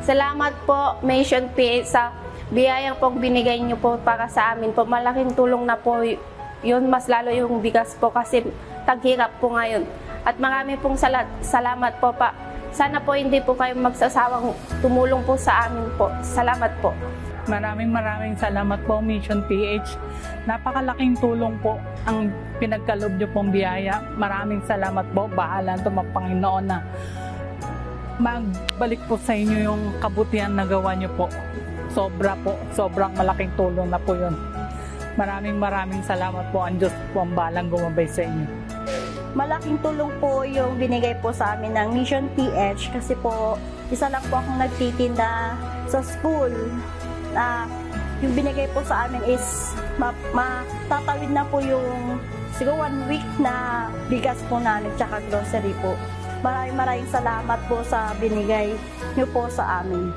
Salamat po, Mission PH, sa biyayang pong binigay niyo po para sa amin po. Malaking tulong na po yun, mas lalo yung bigas po kasi taghirap po ngayon. At marami pong salamat po pa. Sana po hindi po kayo magsasawang tumulong po sa amin po. Salamat po. Maraming salamat po, Mission PH. Napakalaking tulong po ang pinagkaloob niyo pong biyaya. Maraming salamat po. Bahala ito Panginoon na magbalik po sa inyo yung kabutihan na gawa niyo po. Sobra po, sobrang malaking tulong na po yun. Maraming salamat po. Ang Diyos po ang balang gumabay sa inyo. Malaking tulong po yung binigay po sa amin ng Mission PH kasi po isa lang po akong nagtitinda sa school na yung binigay po sa amin is matatawid na po yung siguro 1 week na bigas po namin tsaka grocery po. Maraming salamat po sa binigay niyo po sa amin.